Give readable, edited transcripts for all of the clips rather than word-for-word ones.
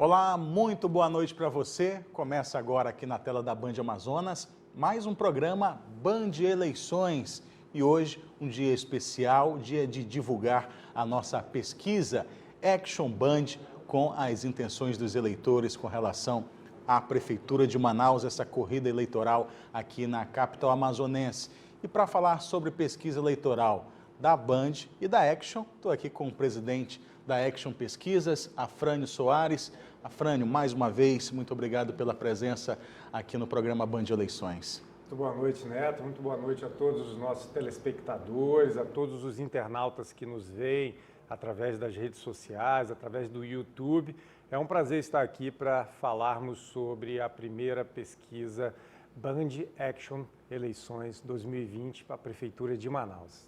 Olá, muito boa noite para você. Começa agora aqui na tela da Band Amazonas mais um programa Band Eleições. E hoje um dia especial, dia de divulgar a nossa pesquisa Action Band com as intenções dos eleitores com relação à Prefeitura de Manaus, essa corrida eleitoral aqui na capital amazonense. E para falar sobre pesquisa eleitoral da Band e da Action, estou aqui com o presidente da Action Pesquisas, Afrânio Soares. Afrânio, mais uma vez, muito obrigado pela presença aqui no programa Band Eleições. Muito boa noite, Neto. Muito boa noite a todos os nossos telespectadores, a todos os internautas que nos veem através das redes sociais, através do YouTube. É um prazer estar aqui para falarmos sobre a primeira pesquisa Band Action Eleições 2020 para a Prefeitura de Manaus.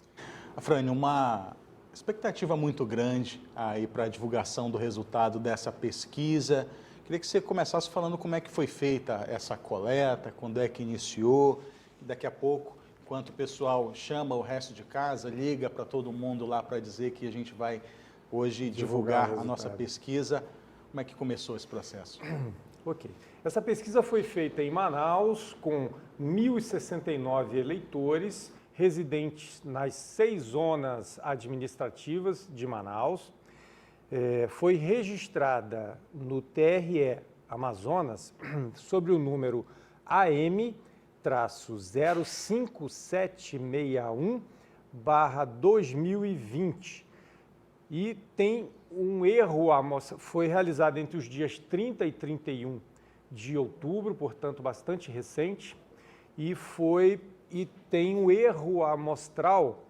Afrânio, uma expectativa muito grande aí para a divulgação do resultado dessa pesquisa. Queria que você começasse falando como é que foi feita essa coleta, quando é que iniciou. Daqui a pouco, enquanto o pessoal chama o resto de casa, liga para todo mundo lá para dizer que a gente vai hoje divulgar a nossa pesquisa. Como é que começou esse processo? Ok. Essa pesquisa foi feita em Manaus com 1.069 eleitores residentes nas 6 zonas administrativas de Manaus. Foi registrada no TRE Amazonas sobre o número AM-05761/2020 e tem um erro, foi realizado entre os dias 30 e 31 de outubro, portanto bastante recente, e tem um erro amostral,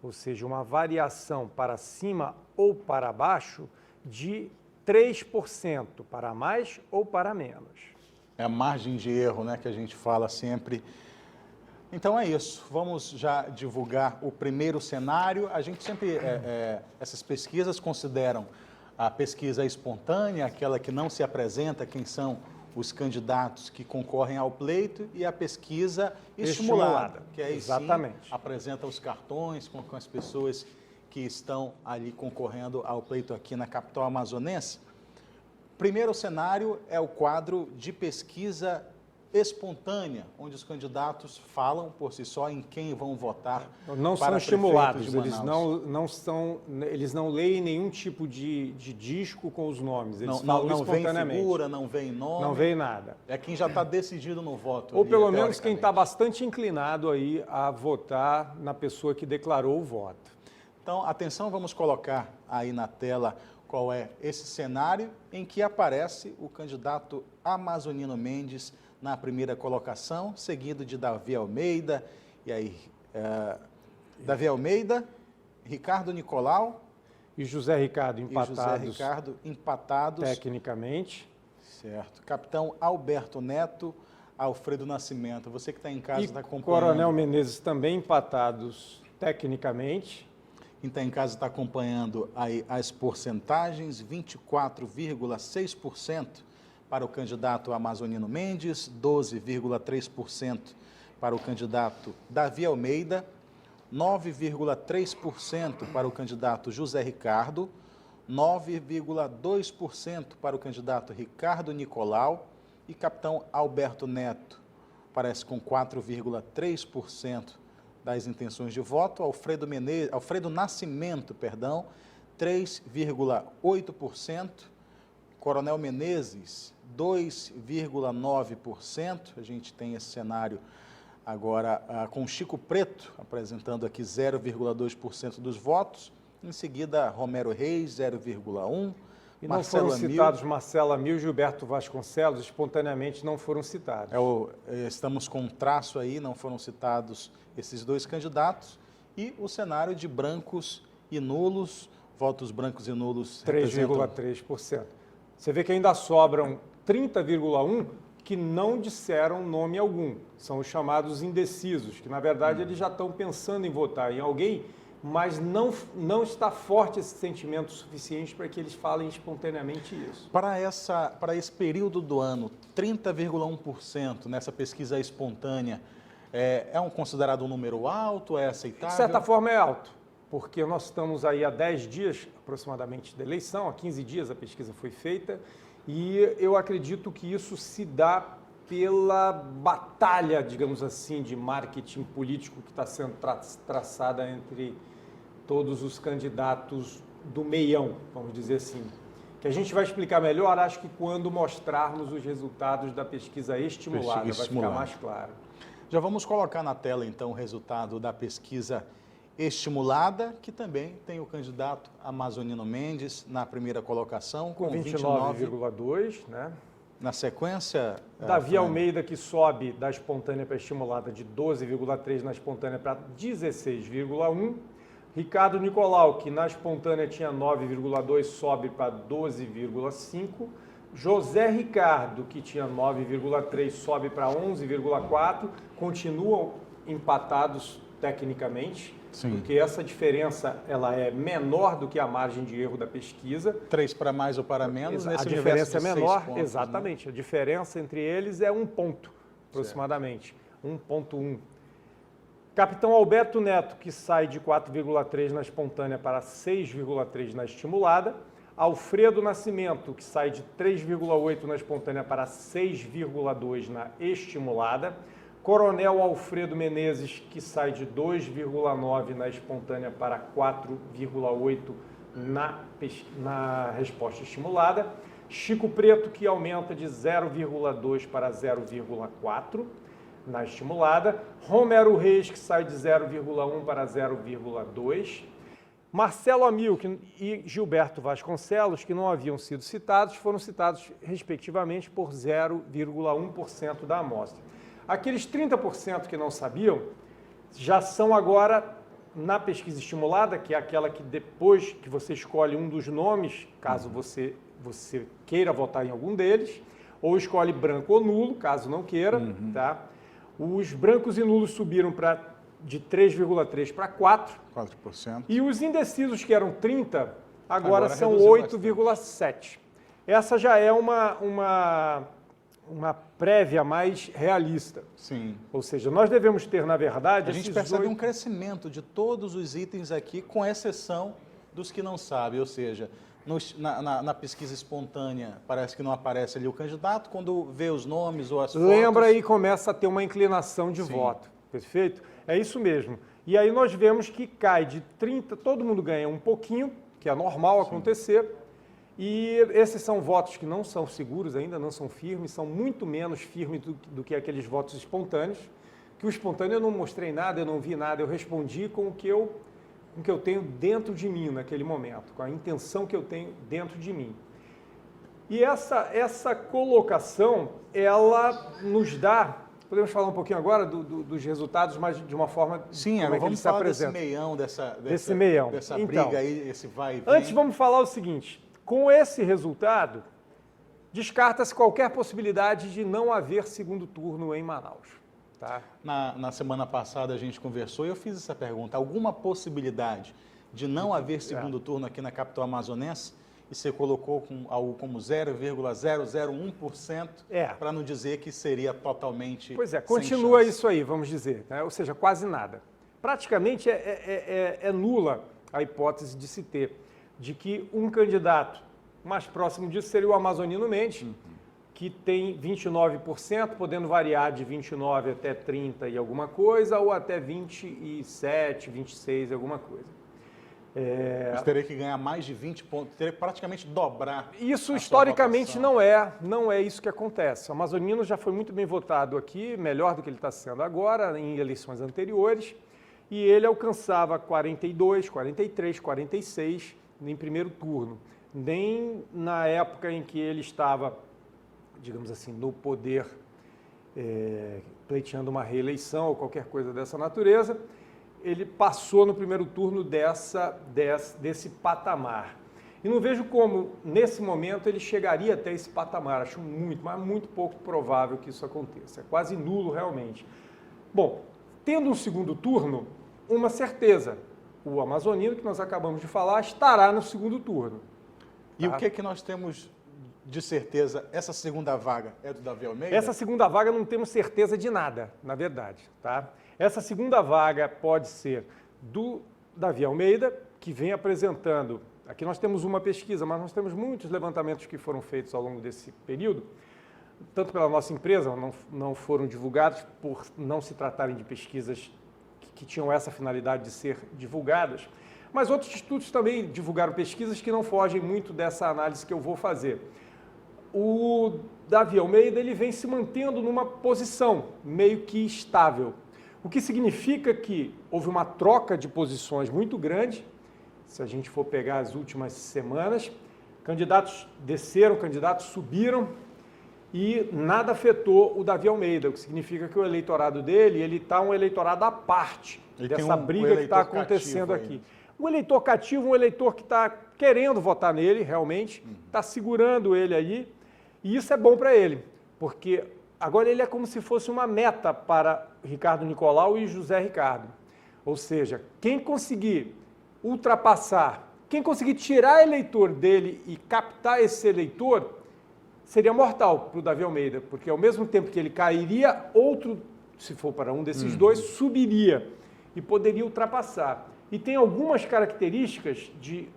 ou seja, uma variação para cima ou para baixo de 3%, para mais ou para menos. É a margem de erro, né, que a gente fala sempre. Então é isso, vamos já divulgar o primeiro cenário. A gente sempre, essas pesquisas consideram a pesquisa espontânea, aquela que não se apresenta quem são os candidatos que concorrem ao pleito, e a pesquisa estimulada, que aí exatamente sim apresenta os cartões com as pessoas que estão ali concorrendo ao pleito aqui na capital amazonense. Primeiro cenário é o quadro de pesquisa espontânea, onde os candidatos falam por si só em quem vão votar. Não são estimulados, eles não leem nenhum tipo de disco com os nomes, eles falam espontaneamente. Não vem figura, não vem nome. Não vem nada. É quem já está decidido no voto. Ou pelo menos quem está bastante inclinado aí a votar na pessoa que declarou o voto. Então, atenção, vamos colocar aí na tela qual é esse cenário em que aparece o candidato Amazonino Mendes na primeira colocação, seguido de Davi Almeida, e aí Davi Almeida, Ricardo Nicolau e José Ricardo empatados tecnicamente. Certo. Capitão Alberto Neto, Alfredo Nascimento. Você que está em casa está acompanhando. Coronel Menezes também empatados tecnicamente. Quem está em casa está acompanhando aí as porcentagens: 24,6% para o candidato Amazonino Mendes, 12,3% para o candidato Davi Almeida, 9,3% para o candidato José Ricardo, 9,2% para o candidato Ricardo Nicolau, e capitão Alberto Neto aparece com 4,3% das intenções de voto, Alfredo Nascimento, 3,8%, Coronel Menezes, 2,9%, a gente tem esse cenário agora com Chico Preto, apresentando aqui 0,2% dos votos, em seguida Romero Reis, 0,1%, e não foram citados Marcela Mil e Gilberto Vasconcelos, espontaneamente não foram citados. Estamos com um traço aí, não foram citados esses dois candidatos, e o cenário de brancos e nulos, votos brancos e nulos 3,3%. Você vê que ainda sobram 30,1% que não disseram nome algum. São os chamados indecisos, que na verdade eles já estão pensando em votar em alguém, mas não está forte esse sentimento suficiente para que eles falem espontaneamente isso. Para esse período do ano, 30,1% nessa pesquisa espontânea, considerado um número alto, é aceitável? De certa forma é alto, porque nós estamos aí há 10 dias aproximadamente da eleição, há 15 dias a pesquisa foi feita, E eu acredito que isso se dá pela batalha, digamos assim, de marketing político que está sendo traçada entre todos os candidatos do meião, vamos dizer assim. Que a gente vai explicar melhor, acho que quando mostrarmos os resultados da pesquisa estimulada, vai ficar mais claro. Já vamos colocar na tela, então, o resultado da pesquisa estimulada, que também tem o candidato Amazonino Mendes na primeira colocação, com 29,2, né? Na sequência... Davi Almeida, que sobe da espontânea para a estimulada de 12,3 na espontânea para 16,1. Ricardo Nicolau, que na espontânea tinha 9,2, sobe para 12,5. José Ricardo, que tinha 9,3, sobe para 11,4. Continuam empatados tecnicamente, sim, porque essa diferença ela é menor do que a margem de erro da pesquisa. 3 para mais ou para menos, a diferença é menor, pontos, exatamente. Né? A diferença entre eles é 1 ponto, aproximadamente, 1,1. Capitão Alberto Neto, que sai de 4,3 na espontânea para 6,3 na estimulada. Alfredo Nascimento, que sai de 3,8 na espontânea para 6,2 na estimulada. Coronel Alfredo Menezes, que sai de 2,9 na espontânea para 4,8 na resposta estimulada. Chico Preto, que aumenta de 0,2 para 0,4 na estimulada. Romero Reis, que sai de 0,1 para 0,2. Marcelo Amilcar e Gilberto Vasconcelos, que não haviam sido citados, foram citados respectivamente por 0,1% da amostra. Aqueles 30% que não sabiam já são agora na pesquisa estimulada, que é aquela que depois que você escolhe um dos nomes, caso você queira votar em algum deles, ou escolhe branco ou nulo, caso não queira, tá? Os brancos e nulos subiram de 3,3 para 4%. E os indecisos, que eram 30, agora são 8,7. Essa já é uma prévia mais realista. Sim. Ou seja, nós devemos ter, na verdade... A gente percebe um crescimento de todos os itens aqui, com exceção dos que não sabem. Ou seja, na pesquisa espontânea, parece que não aparece ali o candidato, quando vê os nomes ou as fotos... Lembra aí, começa a ter uma inclinação de voto. Perfeito? É isso mesmo. E aí nós vemos que cai de 30, todo mundo ganha um pouquinho, que é normal acontecer, e esses são votos que não são seguros ainda, não são firmes, são muito menos firmes do que aqueles votos espontâneos, que o espontâneo eu não mostrei nada, eu não vi nada, eu respondi com o que eu tenho dentro de mim naquele momento, com a intenção que eu tenho dentro de mim. E essa colocação, ela nos dá... Podemos falar um pouquinho agora dos resultados, mas de uma forma... Sim, agora vamos falar desse meião, dessa briga aí, esse vai e vem. Antes, vamos falar o seguinte. Com esse resultado, descarta-se qualquer possibilidade de não haver segundo turno em Manaus. Tá? Na semana passada a gente conversou e eu fiz essa pergunta. Alguma possibilidade de não haver segundo turno aqui na capital amazonense? E você colocou algo como 0,001%, para não dizer que seria totalmente... Pois é, continua isso aí, vamos dizer, né? Ou seja, quase nada. Praticamente é nula a hipótese de se ter, de que um candidato mais próximo disso seria o Amazonino Mendes, que tem 29%, podendo variar de 29 até 30 e alguma coisa, ou até 27, 26 e alguma coisa. Mas teria que ganhar mais de 20 pontos, teria que praticamente dobrar. Isso historicamente não é isso que acontece. O Amazonino já foi muito bem votado aqui, melhor do que ele está sendo agora, em eleições anteriores, e ele alcançava 42, 43, 46 em primeiro turno. Nem na época em que ele estava, digamos assim, no poder, pleiteando uma reeleição ou qualquer coisa dessa natureza, ele passou no primeiro turno desse patamar. E não vejo como, nesse momento, ele chegaria até esse patamar. Acho muito pouco provável que isso aconteça. É quase nulo, realmente. Bom, tendo um segundo turno, uma certeza. O Amazonino, que nós acabamos de falar, estará no segundo turno. Tá? E o que é que nós temos de certeza? Essa segunda vaga é do Davi Almeida? Essa segunda vaga não temos certeza de nada, na verdade. Tá? Essa segunda vaga pode ser do Davi Almeida, que vem apresentando Aqui nós temos uma pesquisa, mas nós temos muitos levantamentos que foram feitos ao longo desse período, tanto pela nossa empresa, não foram divulgados por não se tratarem de pesquisas que tinham essa finalidade de ser divulgadas, mas outros institutos também divulgaram pesquisas que não fogem muito dessa análise que eu vou fazer. O Davi Almeida ele vem se mantendo numa posição meio que estável, o que significa que houve uma troca de posições muito grande. Se a gente for pegar as últimas semanas, candidatos desceram, candidatos subiram e nada afetou o Davi Almeida, o que significa que o eleitorado dele ele está um eleitorado à parte dessa briga que está acontecendo aqui. O eleitor cativo, um eleitor que está querendo votar nele, realmente, está segurando ele aí, e isso é bom para ele, porque agora ele é como se fosse uma meta para Ricardo Nicolau e José Ricardo. Ou seja, quem conseguir ultrapassar, quem conseguir tirar eleitor dele e captar esse eleitor, seria mortal para o Davi Almeida, porque ao mesmo tempo que ele cairia, outro, se for para um desses dois, subiria e poderia ultrapassar. E tem algumas características de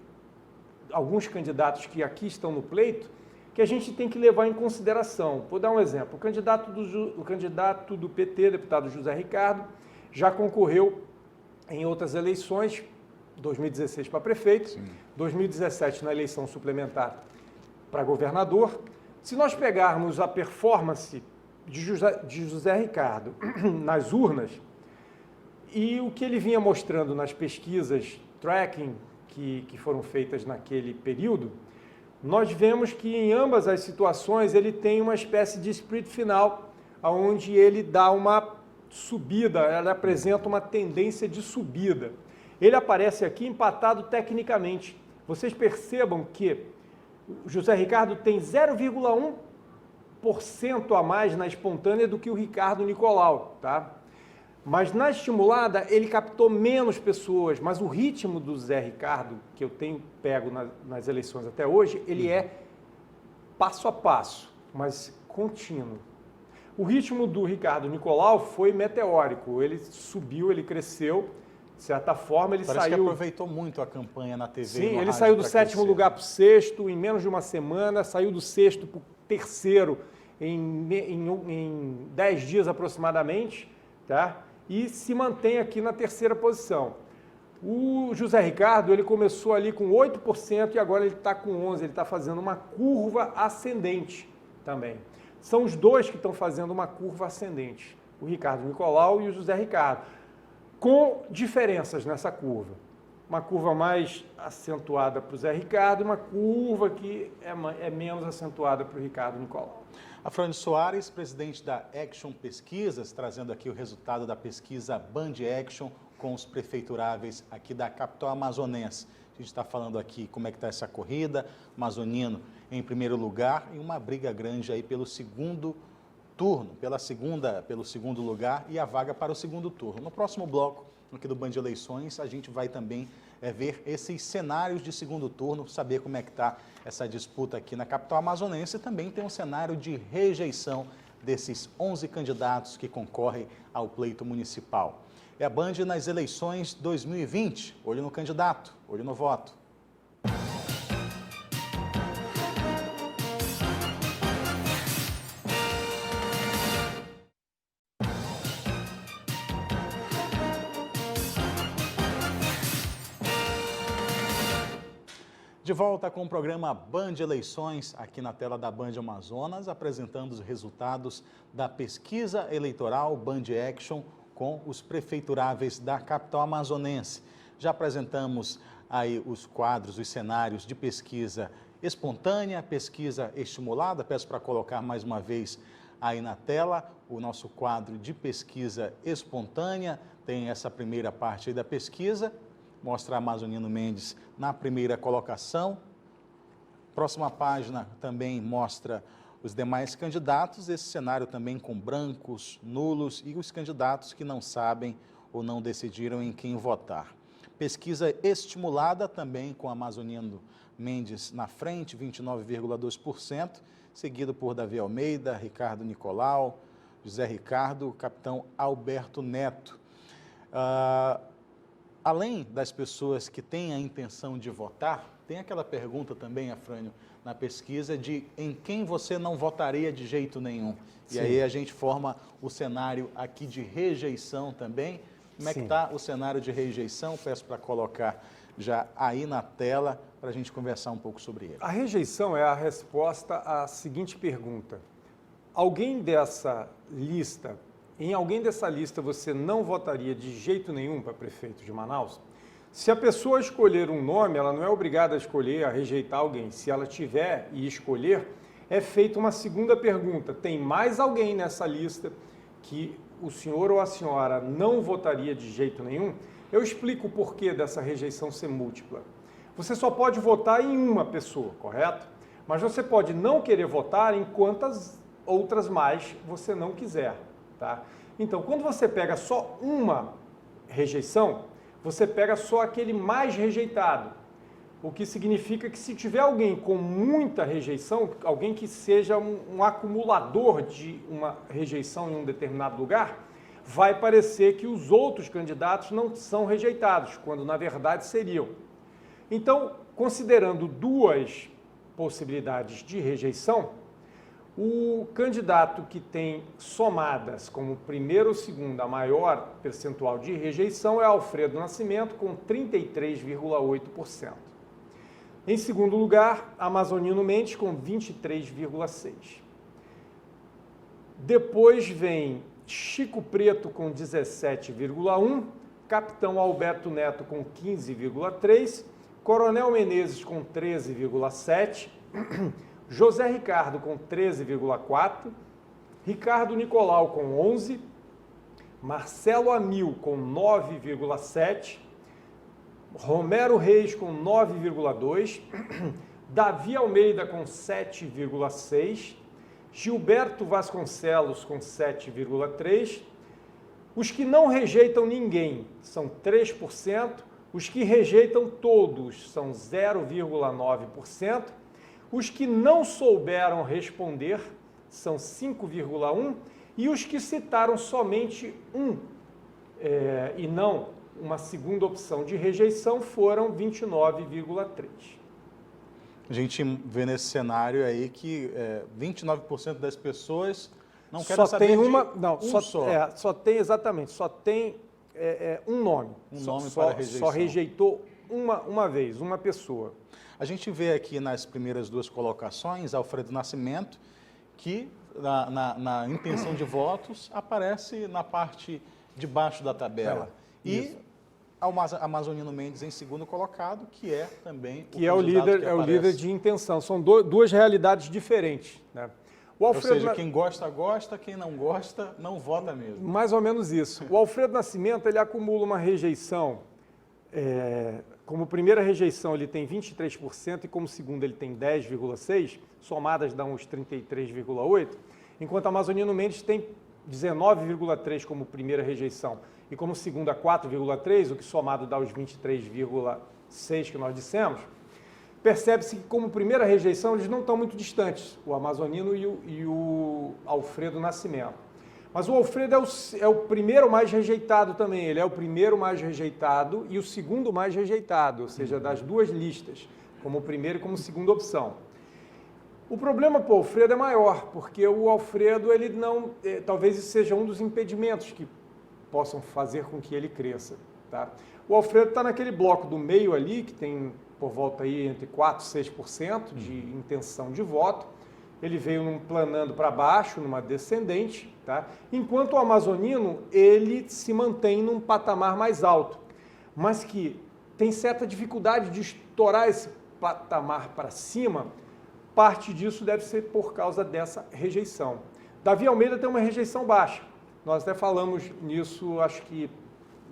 alguns candidatos que aqui estão no pleito que a gente tem que levar em consideração. Vou dar um exemplo. O candidato do PT, deputado José Ricardo, já concorreu em outras eleições, 2016 para prefeito, sim, 2017 na eleição suplementar para governador. Se nós pegarmos a performance de José Ricardo nas urnas e o que ele vinha mostrando nas pesquisas tracking que foram feitas naquele período, nós vemos que em ambas as situações ele tem uma espécie de split final, onde ele dá uma subida, ele apresenta uma tendência de subida. Ele aparece aqui empatado tecnicamente. Vocês percebam que o José Ricardo tem 0,1% a mais na espontânea do que o Ricardo Nicolau, tá? Mas na estimulada ele captou menos pessoas, mas o ritmo do Zé Ricardo, que eu tenho pego nas eleições até hoje, ele é passo a passo, mas contínuo. O ritmo do Ricardo Nicolau foi meteórico, ele subiu, ele cresceu, de certa forma ele Parece saiu... que aproveitou muito a campanha na TV. Sim, ele saiu do sétimo lugar para o sexto em menos de uma semana, saiu do sexto para o terceiro em 10 dias aproximadamente, tá? E se mantém aqui na terceira posição. O José Ricardo, ele começou ali com 8% e agora ele está com 11%, ele está fazendo uma curva ascendente também. São os dois que estão fazendo uma curva ascendente, o Ricardo Nicolau e o José Ricardo, com diferenças nessa curva. Uma curva mais acentuada para o Zé Ricardo e uma curva que é menos acentuada para o Ricardo Nicolau. Afrânio Soares, presidente da Action Pesquisas, trazendo aqui o resultado da pesquisa Band Action com os prefeituráveis aqui da capital amazonense. A gente está falando aqui como é que está essa corrida, amazonino em primeiro lugar e uma briga grande aí pelo segundo turno, pelo segundo lugar e a vaga para o segundo turno. No próximo bloco aqui do Band Eleições, a gente vai também ver esses cenários de segundo turno, saber como é que está essa disputa aqui na capital amazonense e também tem um cenário de rejeição desses 11 candidatos que concorrem ao pleito municipal. É a Band nas eleições 2020. Olho no candidato, olho no voto. De volta com o programa Band Eleições, aqui na tela da Band Amazonas, apresentando os resultados da pesquisa eleitoral Band Action com os prefeituráveis da capital amazonense. Já apresentamos aí os quadros, os cenários de pesquisa espontânea, pesquisa estimulada. Peço para colocar mais uma vez aí na tela o nosso quadro de pesquisa espontânea. Tem essa primeira parte aí da pesquisa. Mostra Amazonino Mendes na primeira colocação. Próxima página também mostra os demais candidatos, esse cenário também com brancos, nulos e os candidatos que não sabem ou não decidiram em quem votar. Pesquisa estimulada também com Amazonino Mendes na frente, 29,2%, seguido por Davi Almeida, Ricardo Nicolau, José Ricardo, capitão Alberto Neto. Além das pessoas que têm a intenção de votar, tem aquela pergunta também, Afrânio, na pesquisa de em quem você não votaria de jeito nenhum. E aí a gente forma o cenário aqui de rejeição também. Como é que está o cenário de rejeição? Peço para colocar já aí na tela para a gente conversar um pouco sobre ele. A rejeição é a resposta à seguinte pergunta. Em alguém dessa lista você não votaria de jeito nenhum para prefeito de Manaus? Se a pessoa escolher um nome, ela não é obrigada a escolher, a rejeitar alguém. Se ela tiver e escolher, é feita uma segunda pergunta. Tem mais alguém nessa lista que o senhor ou a senhora não votaria de jeito nenhum? Eu explico o porquê dessa rejeição ser múltipla. Você só pode votar em uma pessoa, correto? Mas você pode não querer votar em quantas outras mais você não quiser, tá? Então, quando você pega só uma rejeição, você pega só aquele mais rejeitado. O que significa que se tiver alguém com muita rejeição, alguém que seja um acumulador de uma rejeição em um determinado lugar, vai parecer que os outros candidatos não são rejeitados, quando na verdade seriam. Então, considerando duas possibilidades de rejeição, o candidato que tem somadas como primeiro ou segundo a maior percentual de rejeição é Alfredo Nascimento, com 33,8%. Em segundo lugar, Amazonino Mendes, com 23,6%. Depois vem Chico Preto, com 17,1%, Capitão Alberto Neto, com 15,3%, Coronel Menezes, com 13,7%, José Ricardo, com 13,4%, Ricardo Nicolau, com 11%, Marcelo Amil, com 9,7%, Romero Reis, com 9,2%, Davi Almeida, com 7,6%, Gilberto Vasconcelos, com 7,3%, os que não rejeitam ninguém são 3%, os que rejeitam todos são 0,9%, os que não souberam responder são 5,1% e os que citaram somente e não uma segunda opção de rejeição foram 29,3%. A gente vê nesse cenário aí que 29% das pessoas não querem saber de só tem exatamente, só tem um nome. Para rejeição. Só rejeitou uma vez, uma pessoa. A gente vê aqui nas primeiras duas colocações, Alfredo Nascimento, que na intenção de votos aparece na parte de baixo da tabela. E Amazonino Mendes em segundo colocado, que é também o líder de intenção. São duas realidades diferentes, né? Ou seja, quem gosta, gosta, quem não gosta, não vota mesmo. Mais ou menos isso. O Alfredo Nascimento, ele acumula uma rejeição, como primeira rejeição ele tem 23% e como segunda ele tem 10,6%, somadas dão uns 33,8%, enquanto Amazonino Mendes tem 19,3% como primeira rejeição e como segunda 4,3%, o que somado dá os 23,6% que nós dissemos. Percebe-se que como primeira rejeição eles não estão muito distantes, o Amazonino e o Alfredo Nascimento. Mas o Alfredo é o primeiro mais rejeitado também, ele é o primeiro mais rejeitado e o segundo mais rejeitado, ou seja, das duas listas, como primeira e como segunda opção. O problema para o Alfredo é maior, porque o Alfredo, ele não, talvez isso seja um dos impedimentos que possam fazer com que ele cresça, tá? O Alfredo está naquele bloco do meio ali, que tem por volta aí entre 4% e 6% de intenção de voto. Ele veio planando para baixo, numa descendente, tá? Enquanto o Amazonino, ele se mantém num patamar mais alto, mas que tem certa dificuldade de estourar esse patamar para cima. Parte disso deve ser por causa dessa rejeição. Davi Almeida tem uma rejeição baixa. Nós até falamos nisso, acho que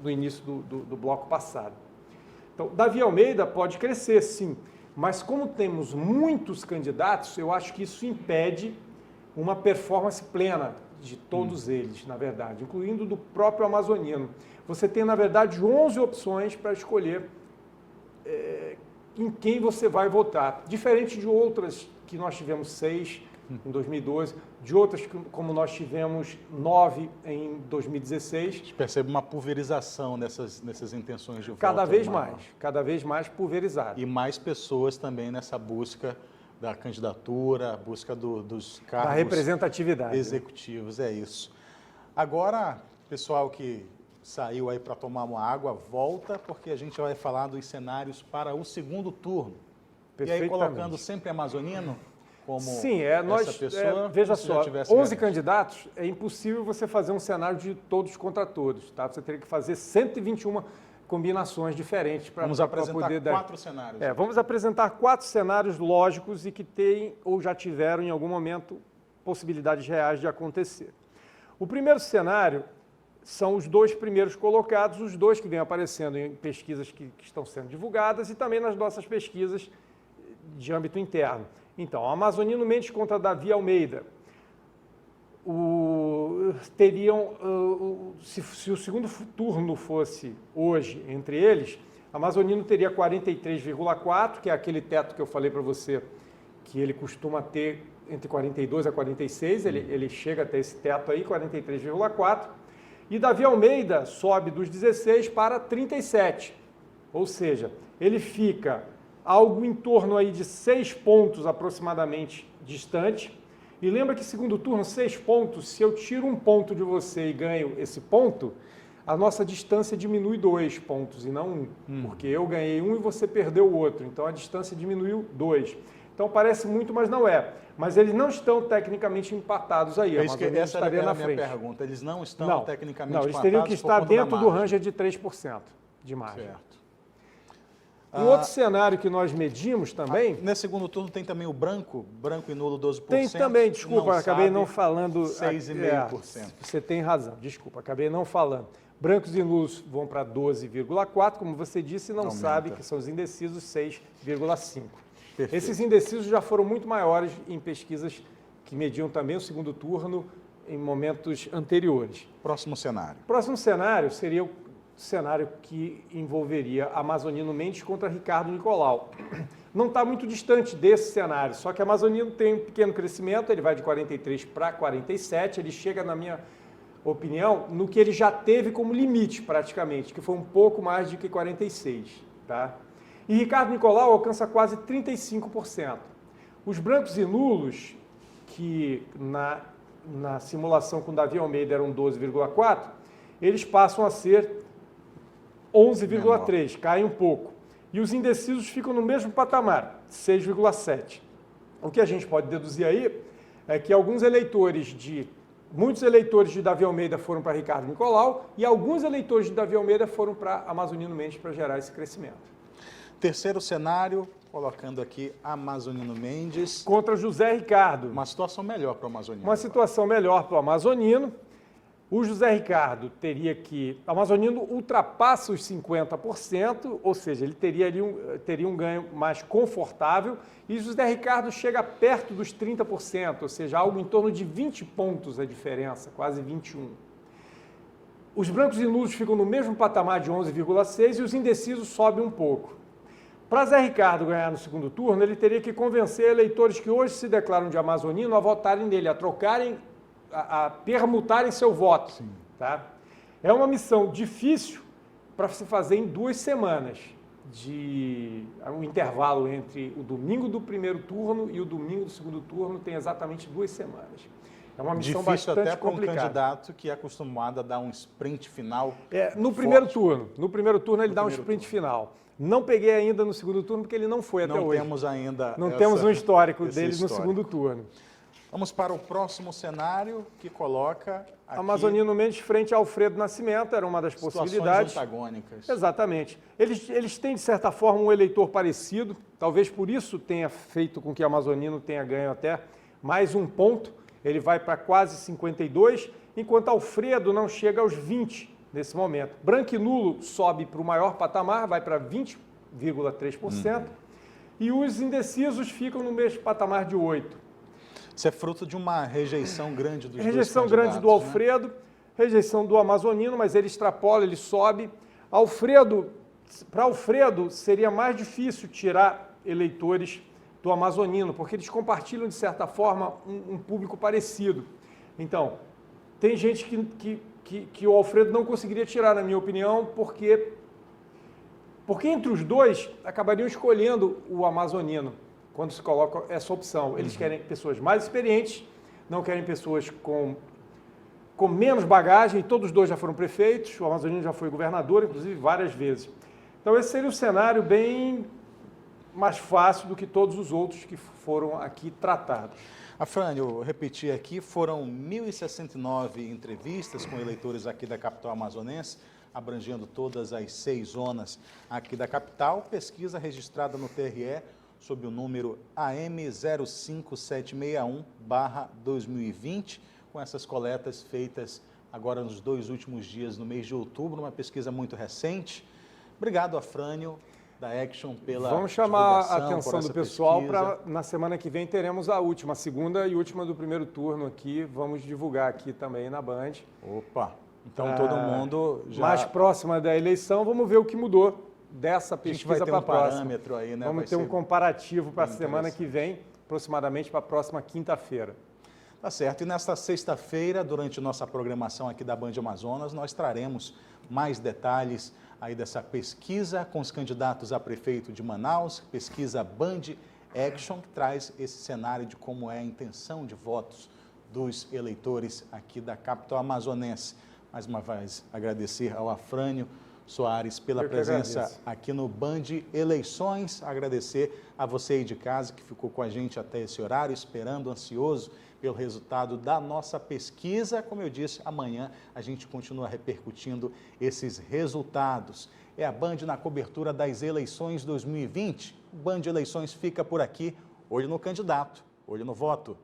no início do bloco passado. Então, Davi Almeida pode crescer, sim, mas como temos muitos candidatos, eu acho que isso impede uma performance plena de todos eles, na verdade, incluindo do próprio Amazonino. Você tem, na verdade, 11 opções para escolher em quem você vai votar, diferente de outras que nós tivemos 6 em 2012, de outras como nós tivemos 9 em 2016. A gente percebe uma pulverização nessas intenções de voto. Cada vez mais pulverizado. E mais pessoas também nessa busca da candidatura, busca dos cargos... Da representatividade. Executivos, é isso. Agora, pessoal que saiu aí para tomar uma água, volta, porque a gente vai falar dos cenários para o segundo turno. E aí, colocando sempre amazonino como Sim, essa pessoa... veja só, 11 candidatos, é impossível você fazer um cenário de todos contra todos, tá? Você teria que fazer 121 combinações diferentes para poder... Vamos apresentar 4 cenários. Vamos apresentar 4 cenários lógicos e que têm ou já tiveram em algum momento possibilidades reais de acontecer. O primeiro cenário são os 2 primeiros colocados, os 2 que vêm aparecendo em pesquisas que estão sendo divulgadas e também nas nossas pesquisas de âmbito interno. Então, Amazonino Mendes contra Davi Almeida. Se o segundo turno fosse hoje entre eles, Amazonino teria 43,4, que é aquele teto que eu falei para você, que ele costuma ter entre 42 a 46, ele chega até esse teto aí, 43,4. E Davi Almeida sobe dos 16 para 37, ou seja, ele fica algo em torno aí de 6 pontos aproximadamente distante. E lembra que segundo turno, 6 pontos, se eu tiro um ponto de você e ganho esse ponto, a nossa distância diminui 2 pontos e não 1, porque eu ganhei 1 e você perdeu o outro, então a distância diminuiu 2. Então parece muito, mas não é. Mas eles não estão tecnicamente empatados aí. Essa era a minha pergunta. Eles não estão tecnicamente empatados? Não, eles teriam que estar dentro do range de 3% de margem. Certo. Um outro cenário que nós medimos também... Nesse segundo turno tem também o branco e nulo 12%. Tem também, desculpa, acabei não falando... 6,5%. Você tem razão, desculpa, acabei não falando. Brancos e nulos vão para 12,4%, como você disse, não sabe que são os indecisos 6,5%. Esses indecisos já foram muito maiores em pesquisas que mediam também o segundo turno em momentos anteriores. Próximo cenário. Próximo cenário seria o cenário que envolveria Amazonino Mendes contra Ricardo Nicolau. Não está muito distante desse cenário, só que Amazonino tem um pequeno crescimento, ele vai de 43 para 47, ele chega, na minha opinião, no que ele já teve como limite praticamente, que foi um pouco mais de que 46, tá? E Ricardo Nicolau alcança quase 35%. Os brancos e nulos, que na simulação com Davi Almeida eram 12,4%, eles passam a ser 11,3%, caem um pouco. E os indecisos ficam no mesmo patamar, 6,7%. O que a gente pode deduzir aí é que muitos eleitores de Davi Almeida foram para Ricardo Nicolau e alguns eleitores de Davi Almeida foram para Amazonino Mendes para gerar esse crescimento. Terceiro cenário, colocando aqui Amazonino Mendes. Contra José Ricardo. Uma situação melhor para o Amazonino. Uma situação melhor para o Amazonino. O José Ricardo teria que... O Amazonino ultrapassa os 50%, ou seja, ele teria ali teria um ganho mais confortável. E o José Ricardo chega perto dos 30%, ou seja, algo em torno de 20 pontos a diferença, quase 21%. Os brancos e nulos ficam no mesmo patamar de 11,6% e os indecisos sobem um pouco. Para Zé Ricardo ganhar no segundo turno, ele teria que convencer eleitores que hoje se declaram de amazonino a votarem nele, a trocarem, a permutarem seu voto. Sim. Tá? É uma missão difícil para se fazer em 2 semanas, um intervalo entre o domingo do primeiro turno e o domingo do segundo turno tem exatamente 2 semanas. É uma missão difícil bastante até para um complicada. candidato que é acostumado a dar um sprint final. No primeiro turno ele dá um sprint final. Não peguei ainda no segundo turno porque ele não foi até hoje. Não temos ainda. Não temos um histórico dele no segundo turno. Vamos para o próximo cenário que coloca aqui Amazonino Mendes frente a Alfredo Nascimento era uma das possibilidades. Antagônicas. Exatamente. Eles têm, de certa forma, um eleitor parecido. Talvez por isso tenha feito com que Amazonino tenha ganho até mais um ponto. Ele vai para quase 52, enquanto Alfredo não chega aos 20 nesse momento. Branco e nulo sobe para o maior patamar, vai para 20,3%. E os indecisos ficam no mesmo patamar de 8%. Isso é fruto de uma rejeição grande dos Rejeição dois grande do Alfredo, né? Rejeição do Amazonino, mas ele extrapola, ele sobe. Para Alfredo seria mais difícil tirar eleitores do amazonino, porque eles compartilham, de certa forma, um público parecido. Então, tem gente que o Alfredo não conseguiria tirar, na minha opinião, porque entre os dois acabariam escolhendo o amazonino, quando se coloca essa opção. Eles querem pessoas mais experientes, não querem pessoas com menos bagagem, todos os dois já foram prefeitos, o amazonino já foi governador, inclusive, várias vezes. Então, esse seria um cenário bem mais fácil do que todos os outros que foram aqui tratados. Afrânio, repetir aqui, foram 1.069 entrevistas com eleitores aqui da capital amazonense, abrangendo todas as 6 zonas aqui da capital. Pesquisa registrada no TRE sob o número AM 05761/2020, com essas coletas feitas agora nos 2 últimos dias, no mês de outubro, uma pesquisa muito recente. Obrigado, Afrânio, da Action, pela Vamos chamar a divulgação, atenção do pessoal para, na semana que vem, teremos a última, a segunda e última do primeiro turno aqui. Vamos divulgar aqui também na Band. Opa! Então todo mundo já... Mais próxima da eleição, vamos ver o que mudou dessa pesquisa para a próxima. Parâmetro aí, né? Vamos ter um comparativo para a semana que vem, aproximadamente para a próxima quinta-feira. Tá certo. E nesta sexta-feira, durante nossa programação aqui da Band Amazonas, nós traremos mais detalhes aí dessa pesquisa com os candidatos a prefeito de Manaus, pesquisa Band Action, que traz esse cenário de como é a intenção de votos dos eleitores aqui da capital amazonense. Mais uma vez, agradecer ao Afrânio Soares pela presença aqui no Band Eleições, agradecer a você aí de casa que ficou com a gente até esse horário, esperando, ansioso pelo resultado da nossa pesquisa. Como eu disse, amanhã a gente continua repercutindo esses resultados. É a Band na cobertura das eleições 2020. O Band Eleições fica por aqui, olho no candidato, olho no voto.